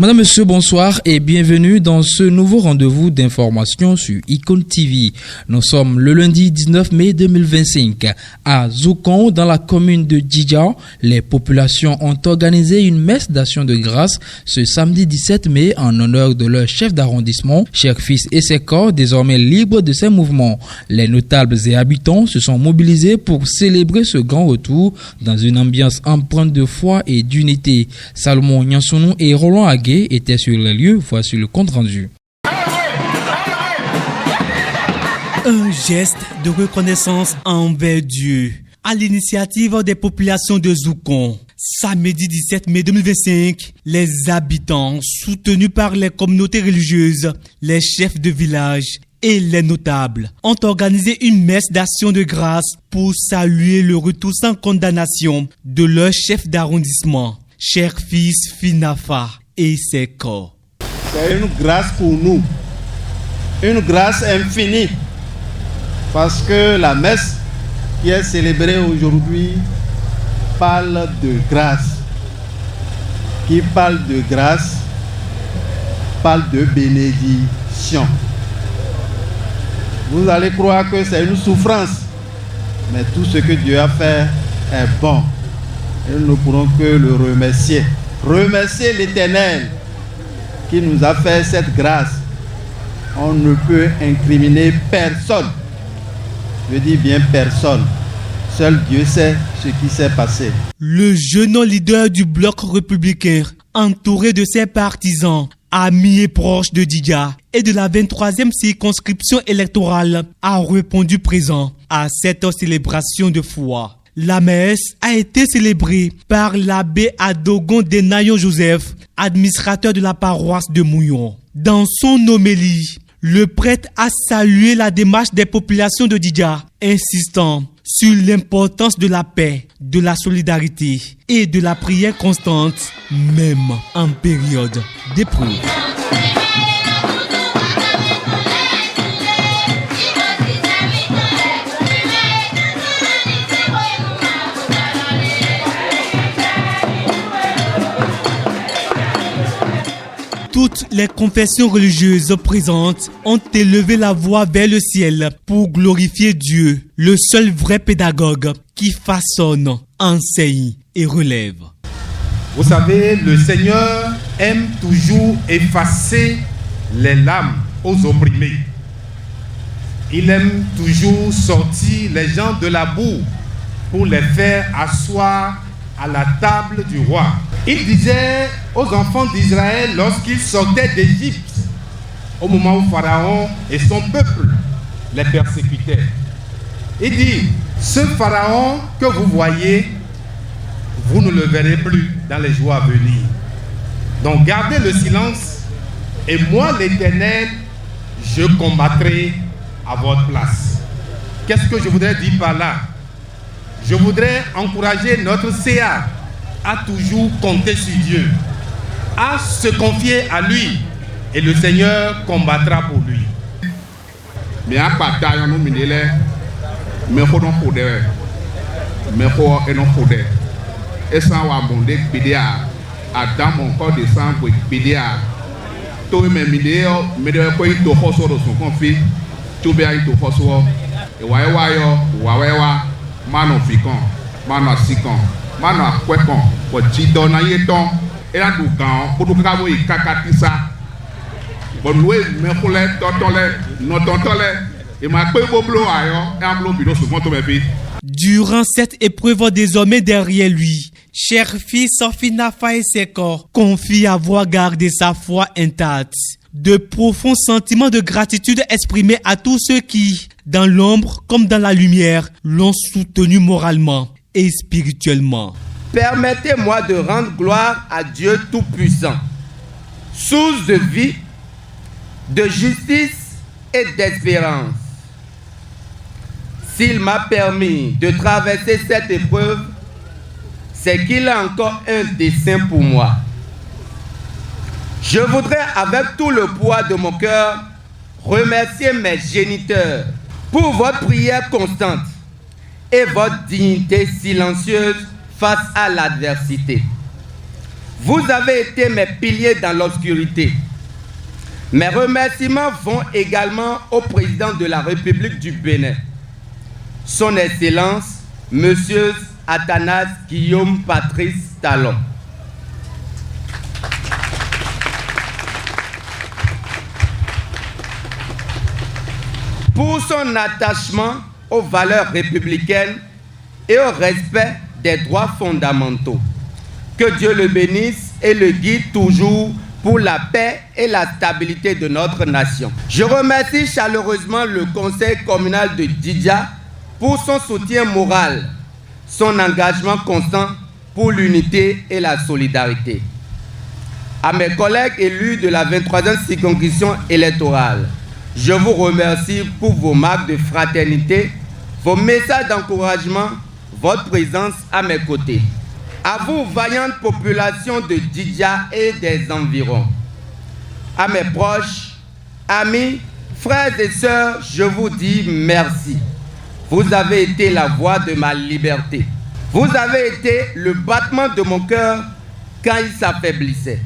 Madame, Monsieur, bonsoir et bienvenue dans ce nouveau rendez-vous d'information sur Icon TV. Nous sommes le lundi 19 mai 2025. À Zoukon, dans la commune de Djidja, les populations ont organisé une messe d'action de grâce ce samedi 17 mai en honneur de leur chef d'arrondissement, Cherfils Essekor, désormais libre de ses mouvements. Les notables et habitants se sont mobilisés pour célébrer ce grand retour dans une ambiance empreinte de foi et d'unité. Salomon Nyansounou et Roland Agué étaient sur les lieux. Voici le compte rendu. Un geste de reconnaissance envers Dieu à l'initiative des populations de Zoukon. Samedi 17 mai 2025, les habitants, soutenus par les communautés religieuses, les chefs de village et les notables, ont organisé une messe d'action de grâce pour saluer le retour sans condamnation de leur chef d'arrondissement, Cherfils Finafa Essekor. C'est une grâce pour nous, une grâce infinie, parce que la messe qui est célébrée aujourd'hui parle de grâce. Qui parle de grâce parle de bénédiction. Vous allez croire que c'est une souffrance, mais tout ce que Dieu a fait est bon. Et nous ne pourrons que le remercier. Remercier l'Éternel qui nous a fait cette grâce. On ne peut incriminer personne. Je dis bien personne. Seul Dieu sait ce qui s'est passé. Le jeune leader du bloc républicain, entouré de ses partisans, amis et proches de Djidja et de la 23e circonscription électorale, a répondu présent à cette célébration de foi. La messe a été célébrée par l'abbé Adogon Denayon Joseph, administrateur de la paroisse de Mouillon. Dans son homélie, le prêtre a salué la démarche des populations de Djidja, insistant sur l'importance de la paix, de la solidarité et de la prière constante, même en période d'épreuve. Toutes les confessions religieuses présentes ont élevé la voix vers le ciel pour glorifier Dieu, le seul vrai pédagogue qui façonne, enseigne et relève. Vous savez, le Seigneur aime toujours effacer les larmes aux opprimés. Il aime toujours sortir les gens de la boue pour les faire asseoir à la table du roi. Il disait aux enfants d'Israël lorsqu'ils sortaient d'Égypte, au moment où Pharaon et son peuple les persécutaient. Il dit, ce Pharaon que vous voyez, vous ne le verrez plus dans les jours à venir. Donc gardez le silence et moi l'Éternel, je combattrai à votre place. Qu'est-ce que je voudrais dire par là? Je voudrais encourager notre CA à toujours compter sur Dieu, à se confier à lui, et le Seigneur combattra pour lui. Mais à partir de nous, mais faut non pour des, mais faut et non pour des. Et ça va abonder pédia, à dans mon corps de sang pour pédia. Tout me midéo, mais de quoi il te fosse au son conflit, tout bien il te fosse au, et waewa, mano ficon, mano sikon. Mano akwekon, pour Tito na yeton, et la doucan, pour tout cabo et cacatissa. Bon, loué, mais pour les totole, non totole, et ma peu boblo ayon, et un bleu bidon sur mon tomé. Durant cette épreuve désormais derrière lui, Cherfils Finafa Essekor confie avoir gardé sa foi intacte. De profonds sentiments de gratitude exprimés à tous ceux qui, dans l'ombre comme dans la lumière, l'ont soutenu moralement et spirituellement. Permettez-moi de rendre gloire à Dieu Tout-Puissant, source de vie, de justice et d'espérance. S'il m'a permis de traverser cette épreuve, c'est qu'il a encore un dessein pour moi. Je voudrais, avec tout le poids de mon cœur, remercier mes géniteurs pour votre prière constante et votre dignité silencieuse face à l'adversité. Vous avez été mes piliers dans l'obscurité. Mes remerciements vont également au président de la République du Bénin, Son Excellence, Monsieur Athanase Guillaume Patrice Talon. Pour son attachement aux valeurs républicaines et au respect des droits fondamentaux. Que Dieu le bénisse et le guide toujours pour la paix et la stabilité de notre nation. Je remercie chaleureusement le conseil communal de Djidja pour son soutien moral, son engagement constant pour l'unité et la solidarité. À mes collègues élus de la 23e circonscription électorale, je vous remercie pour vos marques de fraternité, vos messages d'encouragement, votre présence à mes côtés. À vous, vaillante population de Djidja et des environs. À mes proches, amis, frères et sœurs, je vous dis merci. Vous avez été la voix de ma liberté. Vous avez été le battement de mon cœur quand il s'affaiblissait.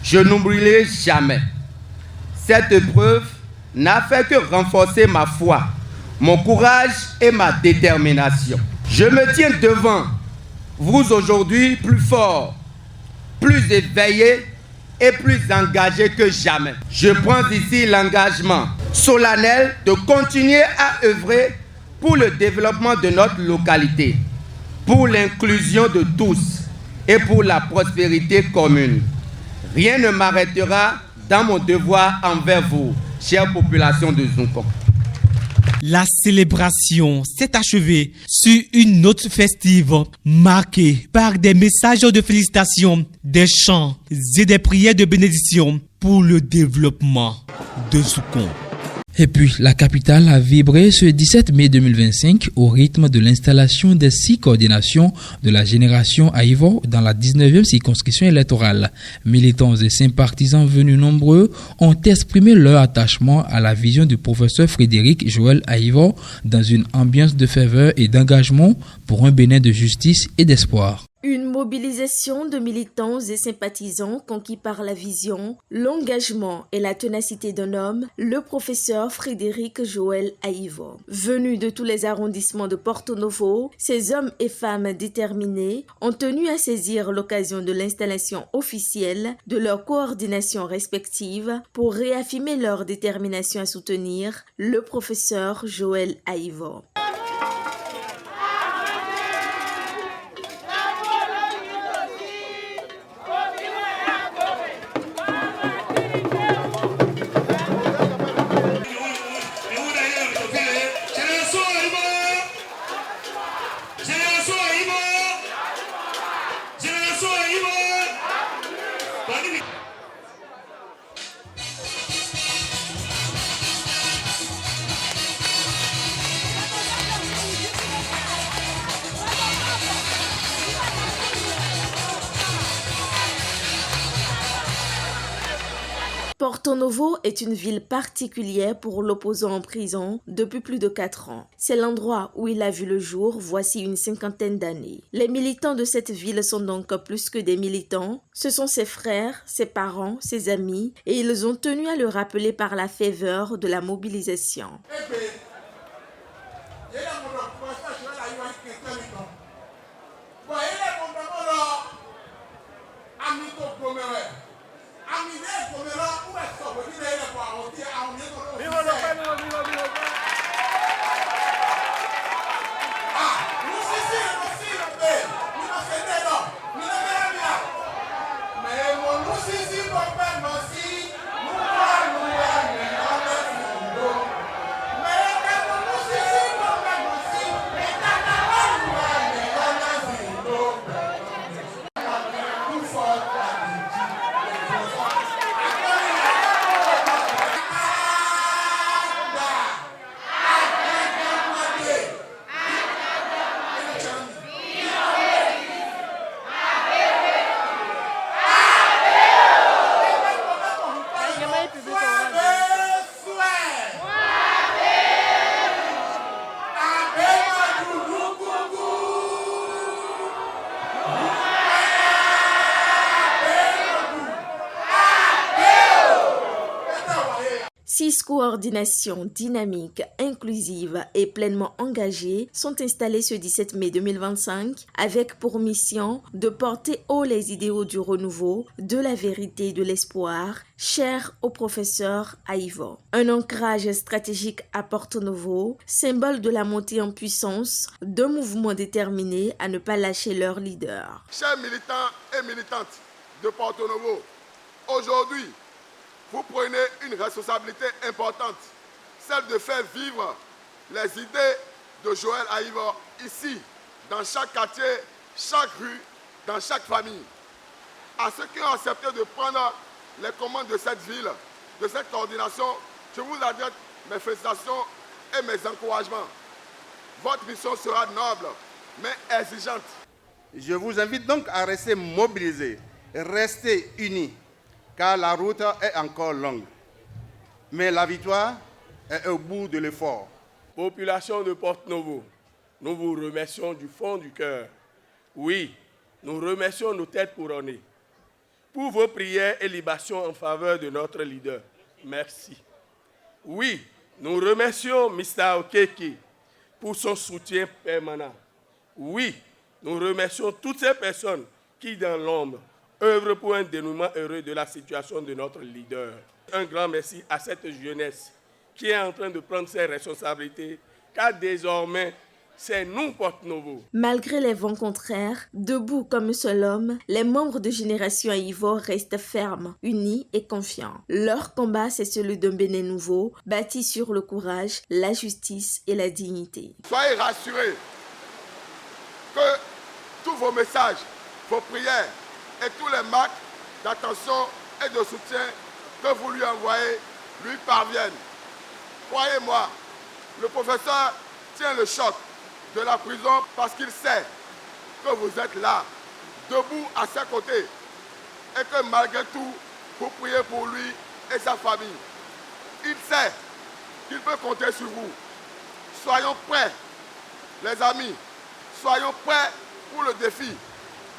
Je n'oublierai jamais. Cette épreuve n'a fait que renforcer ma foi, mon courage et ma détermination. Je me tiens devant vous aujourd'hui plus fort, plus éveillé et plus engagé que jamais. Je prends ici l'engagement solennel de continuer à œuvrer pour le développement de notre localité, pour l'inclusion de tous et pour la prospérité commune. Rien ne m'arrêtera dans mon devoir envers vous, chère population de Zoukom. La célébration s'est achevée sur une note festive marquée par des messages de félicitations, des chants et des prières de bénédiction pour le développement de Zoukom. Et puis, la capitale a vibré ce 17 mai 2025 au rythme de l'installation des 6 coordinations de la génération Aïvo dans la 19e circonscription électorale. Militants et sympathisants venus nombreux ont exprimé leur attachement à la vision du professeur Frédéric Joël Aïvo dans une ambiance de ferveur et d'engagement pour un Bénin de justice et d'espoir. Une mobilisation de militants et sympathisants conquis par la vision, l'engagement et la ténacité d'un homme, le professeur Frédéric Joël Aïvo. Venus de tous les arrondissements de Porto Novo, ces hommes et femmes déterminés ont tenu à saisir l'occasion de l'installation officielle de leurs coordinations respectives pour réaffirmer leur détermination à soutenir le professeur Joël Aïvo. Porto Novo est une ville particulière pour l'opposant en prison depuis plus de 4 ans. C'est l'endroit où il a vu le jour voici une 50aine d'années. Les militants de cette ville sont donc plus que des militants. Ce sont ses frères, ses parents, ses amis et ils ont tenu à le rappeler par la ferveur de la mobilisation. coordination dynamique, inclusive et pleinement engagée sont installés ce 17 mai 2025 avec pour mission de porter haut les idéaux du renouveau, de la vérité et de l'espoir, chers au professeur Aïvo. Un ancrage stratégique à Porto Novo, symbole de la montée en puissance d'un mouvement déterminé à ne pas lâcher leur leader. Chers militants et militantes de Porto Novo, aujourd'hui, vous prenez une responsabilité importante, celle de faire vivre les idées de Joël Aïvo ici, dans chaque quartier, chaque rue, dans chaque famille. À ceux qui ont accepté de prendre les commandes de cette ville, de cette coordination, je vous adresse mes félicitations et mes encouragements. Votre mission sera noble, mais exigeante. Je vous invite donc à rester mobilisés, rester unis, car la route est encore longue. Mais la victoire est au bout de l'effort. Population de Porto Novo, nous vous remercions du fond du cœur. Oui, nous remercions nos têtes couronnées pour vos prières et libations en faveur de notre leader. Merci. Oui, nous remercions Mr. Okeke pour son soutien permanent. Oui, nous remercions toutes ces personnes qui, dans l'ombre, œuvrent pour un dénouement heureux de la situation de notre leader. Un grand merci à cette jeunesse qui est en train de prendre ses responsabilités, car désormais, c'est nous, Porto Novo. Malgré les vents contraires, debout comme un seul homme, les membres de Génération Aïvo restent fermes, unis et confiants. Leur combat, c'est celui d'un Bénin nouveau, bâti sur le courage, la justice et la dignité. Soyez rassurés que tous vos messages, vos prières et tous les marques d'attention et de soutien que vous lui envoyez lui parviennent. Croyez-moi, le professeur tient le choc de la prison parce qu'il sait que vous êtes là, debout à ses côtés, et que malgré tout, vous priez pour lui et sa famille. Il sait qu'il peut compter sur vous. Soyons prêts, les amis, soyons prêts pour le défi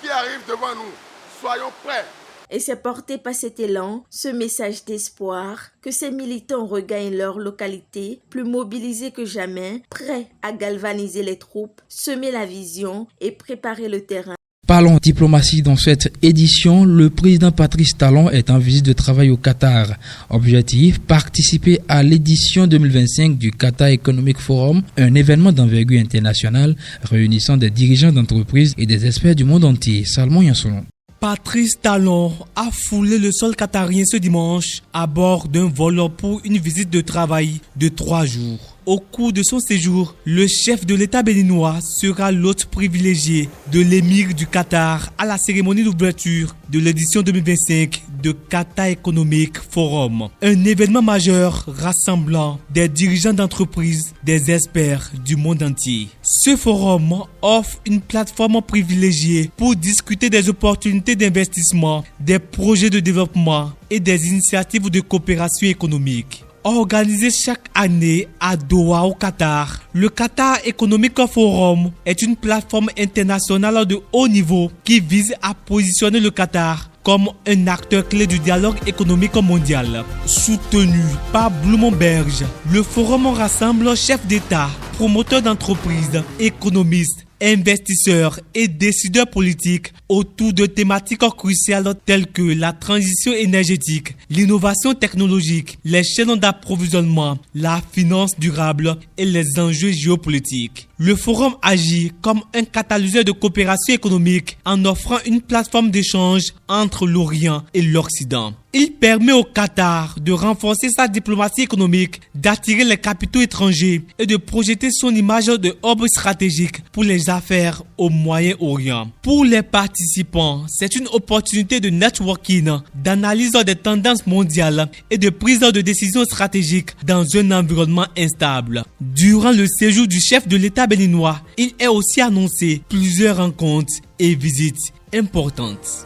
qui arrive devant nous. Soyons prêts. Et c'est porté par cet élan, ce message d'espoir, que ces militants regagnent leur localité, plus mobilisés que jamais, prêts à galvaniser les troupes, semer la vision et préparer le terrain. Parlons diplomatie dans cette édition. Le président Patrice Talon est en visite de travail au Qatar. Objectif, participer à l'édition 2025 du Qatar Economic Forum, un événement d'envergure internationale réunissant des dirigeants d'entreprises et des experts du monde entier. Salmon Yansolon. Patrice Talon a foulé le sol qatarien ce dimanche à bord d'un vol pour une visite de travail de 3 jours. Au cours de son séjour, le chef de l'État béninois sera l'hôte privilégié de l'émir du Qatar à la cérémonie d'ouverture de l'édition 2025 de Qatar Economic Forum. Un événement majeur rassemblant des dirigeants d'entreprises, des experts du monde entier. Ce forum offre une plateforme privilégiée pour discuter des opportunités d'investissement, des projets de développement et des initiatives de coopération économique. Organisé chaque année à Doha au Qatar, le Qatar Economic Forum est une plateforme internationale de haut niveau qui vise à positionner le Qatar comme un acteur clé du dialogue économique mondial. Soutenu par Bloomberg, le forum rassemble chefs d'État, promoteurs d'entreprises, économistes, investisseurs et décideurs politiques autour de thématiques cruciales telles que la transition énergétique, l'innovation technologique, les chaînes d'approvisionnement, la finance durable et les enjeux géopolitiques. Le forum agit comme un catalyseur de coopération économique en offrant une plateforme d'échange entre l'Orient et l'Occident. Il permet au Qatar de renforcer sa diplomatie économique, d'attirer les capitaux étrangers et de projeter son image de hub stratégique pour les affaires au Moyen-Orient. Pour les participants, c'est une opportunité de networking, d'analyse des tendances mondiales et de prise de décisions stratégiques dans un environnement instable. Durant le séjour du chef de l'État béninois, il est aussi annoncé plusieurs rencontres et visites importantes.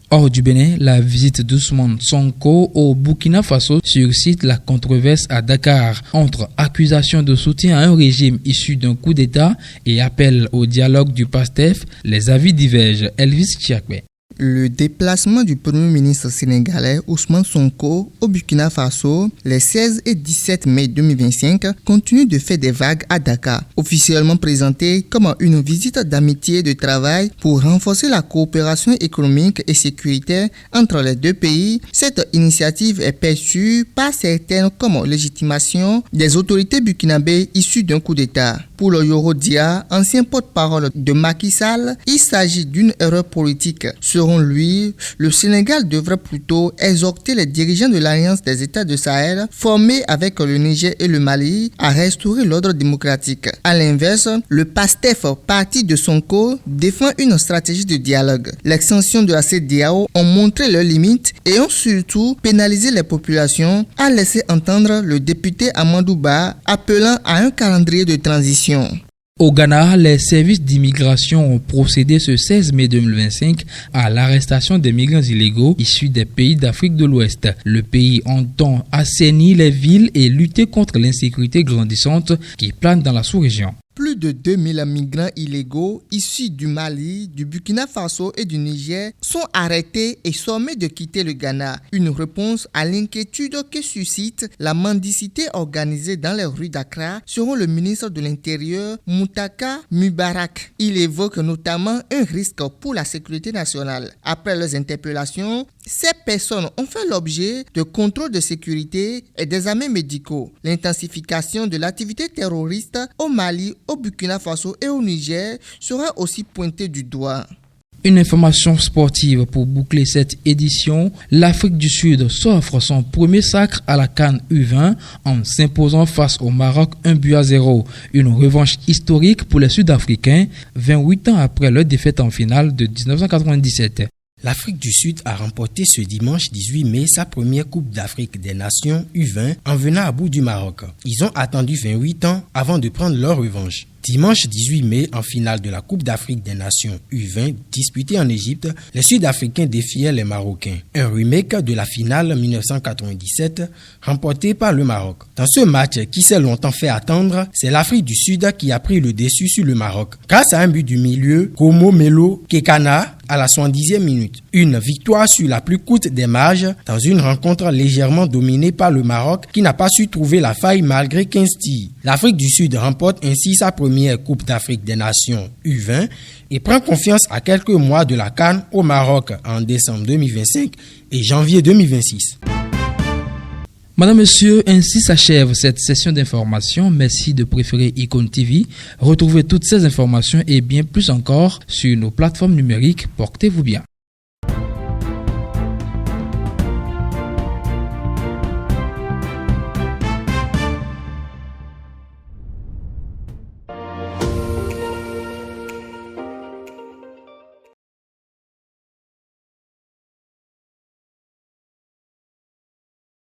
Hors du Bénin, la visite d'Ousmane Sonko au Burkina Faso suscite la controverse à Dakar entre accusations de soutien à un régime issu d'un coup d'État et appel au dialogue du PASTEF. Les avis divergent. Elvis Chiakbe. Le déplacement du Premier ministre sénégalais Ousmane Sonko au Burkina Faso les 16 et 17 mai 2025 continue de faire des vagues à Dakar. Officiellement présentée comme une visite d'amitié et de travail pour renforcer la coopération économique et sécuritaire entre les deux pays, cette initiative est perçue par certains comme légitimation des autorités burkinabées issues d'un coup d'État. Pour le Yoro Dia, ancien porte-parole de Macky Sall, il s'agit d'une erreur politique. Selon lui, le Sénégal devrait plutôt exhorter les dirigeants de l'Alliance des États de Sahel, formés avec le Niger et le Mali, à restaurer l'ordre démocratique. À l'inverse, le PASTEF, parti de Sonko, défend une stratégie de dialogue. L'extension de la CEDEAO ont montré leurs limites et ont surtout pénalisé les populations, a laissé entendre le député Amadou Ba, appelant à un calendrier de transition. Au Ghana, les services d'immigration ont procédé ce 16 mai 2025 à l'arrestation des migrants illégaux issus des pays d'Afrique de l'Ouest. Le pays entend assainir les villes et lutter contre l'insécurité grandissante qui plane dans la sous-région. Plus de 2000 migrants illégaux issus du Mali, du Burkina Faso et du Niger sont arrêtés et sommés de quitter le Ghana. Une réponse à l'inquiétude que suscite la mendicité organisée dans les rues d'Accra, selon le ministre de l'Intérieur, Moutaka Mubarak. Il évoque notamment un risque pour la sécurité nationale. Après leurs interpellations, ces personnes ont fait l'objet de contrôles de sécurité et d'examens médicaux. L'intensification de l'activité terroriste au Mali, au Burkina Faso et au Niger sera aussi pointée du doigt. Une information sportive pour boucler cette édition. L'Afrique du Sud s'offre son premier sacre à la CAN U20 en s'imposant face au Maroc 1-0. Une revanche historique pour les Sud-Africains, 28 ans après leur défaite en finale de 1997. L'Afrique du Sud a remporté ce dimanche 18 mai sa première Coupe d'Afrique des Nations U20 en venant à bout du Maroc. Ils ont attendu 28 ans avant de prendre leur revanche. Dimanche 18 mai, en finale de la Coupe d'Afrique des Nations U20 disputée en Égypte, les Sud-Africains défiaient les Marocains. Un remake de la finale 1997 remportée par le Maroc. Dans ce match qui s'est longtemps fait attendre, c'est l'Afrique du Sud qui a pris le dessus sur le Maroc. Grâce à un but du milieu, Komo Melo Kekana, à la 70e minute. Une victoire sur la plus courte des marges dans une rencontre légèrement dominée par le Maroc qui n'a pas su trouver la faille malgré 15 tirs. L'Afrique du Sud remporte ainsi sa première Coupe d'Afrique des Nations U20 et prend confiance à quelques mois de la CAN au Maroc en décembre 2025 et janvier 2026. Madame, Monsieur, ainsi s'achève cette session d'information. Merci de préférer Icon TV. Retrouvez toutes ces informations et bien plus encore sur nos plateformes numériques. Portez-vous bien.